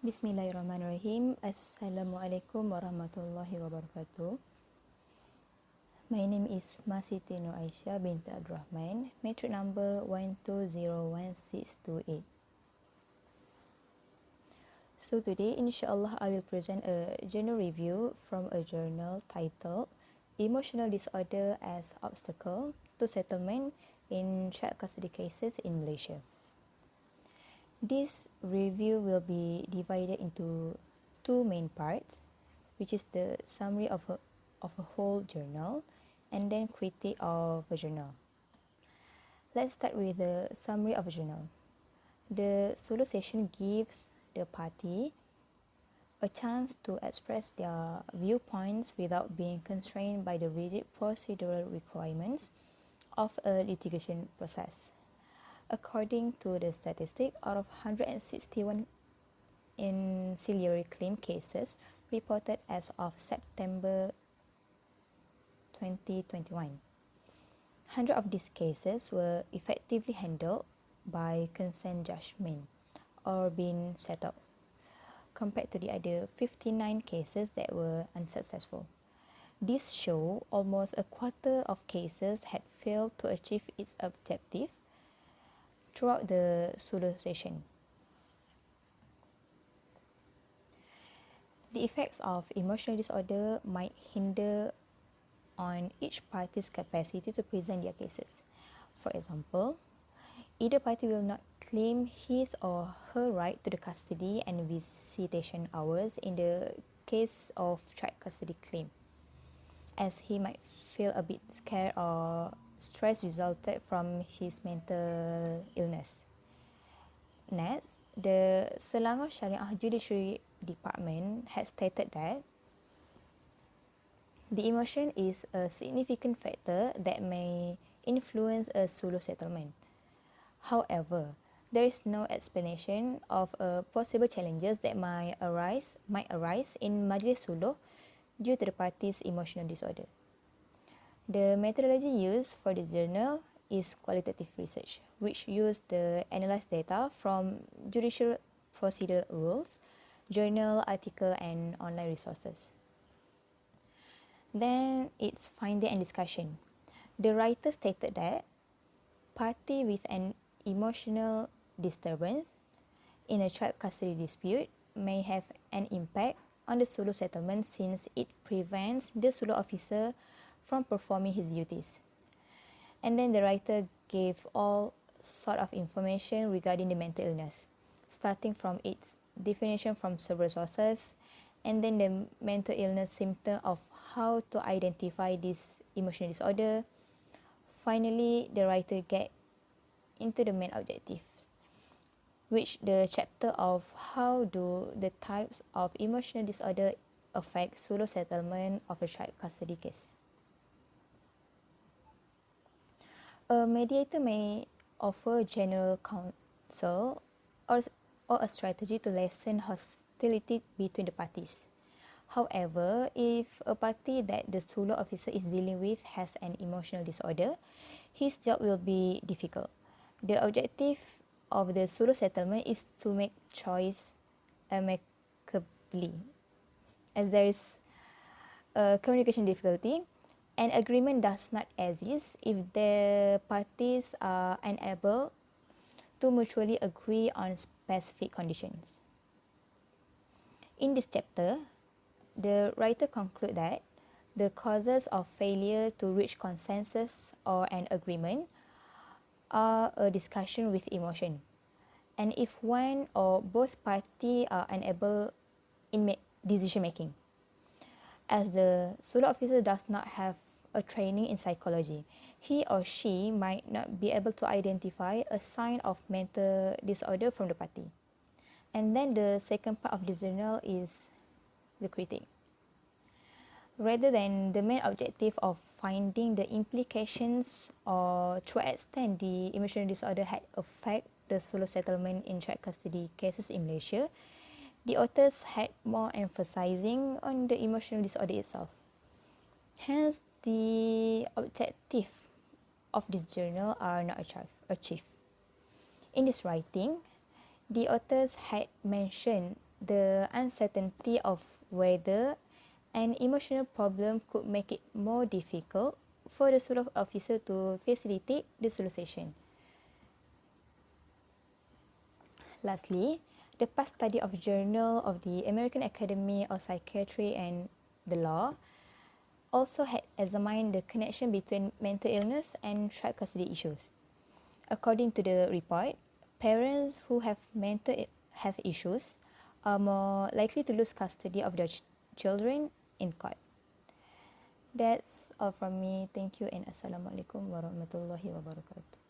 Bismillahirrahmanirrahim. Assalamualaikum warahmatullahi wabarakatuh. My name is SITI AISYAH BINTI RAHMAN, matric number 1201628. So today, inshallah, I will present a journal review from a journal titled Emotional Disorder as Obstacle to Settlement in Child Custody Cases in Malaysia. This review will be divided into two main parts, which is the summary of a whole journal and then critique of a journal. Let's start with the summary of a journal. The solo session gives the party a chance to express their viewpoints without being constrained by the rigid procedural requirements of a litigation process. According to the statistic, out of 161 ancillary claim cases reported as of September 2021, 100 of these cases were effectively handled by consent judgment or been settled, compared to the other 59 cases that were unsuccessful. This shows almost a quarter of cases had failed to achieve its objective throughout the solo session. The effects of emotional disorder might hinder on each party's capacity to present their cases. For example, either party will not claim his or her right to the custody and visitation hours in the case of child custody claim, as he might feel a bit scared or stress resulted from his mental illness. Next, the Selangor Syariah Judiciary Department has stated that the emotion is a significant factor that may influence a solo settlement. However, there is no explanation of possible challenges that might arise in Majlis Sulh due to the parties' emotional disorder. The methodology used for this journal is qualitative research, which uses the analysed data from judicial procedure rules, journal article and online resources. Then it's finding and discussion. The writer stated that party with an emotional disturbance in a child custody dispute may have an impact on the solo settlement since it prevents the solo officer from performing his duties. And then the writer gave all sort of information regarding the mental illness, starting from its definition from several sources, and then the mental illness symptom of how to identify this emotional disorder. Finally, the writer get into the main objective, which the chapter of how do the types of emotional disorder affect solo settlement of a child custody case. A mediator may offer general counsel or a strategy to lessen hostility between the parties. However, if a party that the solo officer is dealing with has an emotional disorder, his job will be difficult. The objective of the solo settlement is to make choice amicably. As there is a communication difficulty, an agreement does not exist if the parties are unable to mutually agree on specific conditions. In this chapter, the writer concludes that the causes of failure to reach consensus or an agreement are a discussion with emotion, and if one or both parties are unable in decision making. As the solo officer does not have a training in psychology, he or she might not be able to identify a sign of mental disorder from the party. And then the second part of the journal is the critique. Rather than the main objective of finding the implications or to what extent the emotional disorder had affect the solo settlement in child custody cases in Malaysia, the authors had more emphasizing on the emotional disorder itself. Hence, the objective of this journal are not achieved. In this writing, the authors had mentioned the uncertainty of whether an emotional problem could make it more difficult for the Sulh officer to facilitate the solution. Lastly, the past study of Journal of the American Academy of Psychiatry and the Law also had examined the connection between mental illness and child custody issues. According to the report, parents who have mental health issues are more likely to lose custody of their children in court. That's all from me. Thank you and Assalamualaikum warahmatullahi wabarakatuh.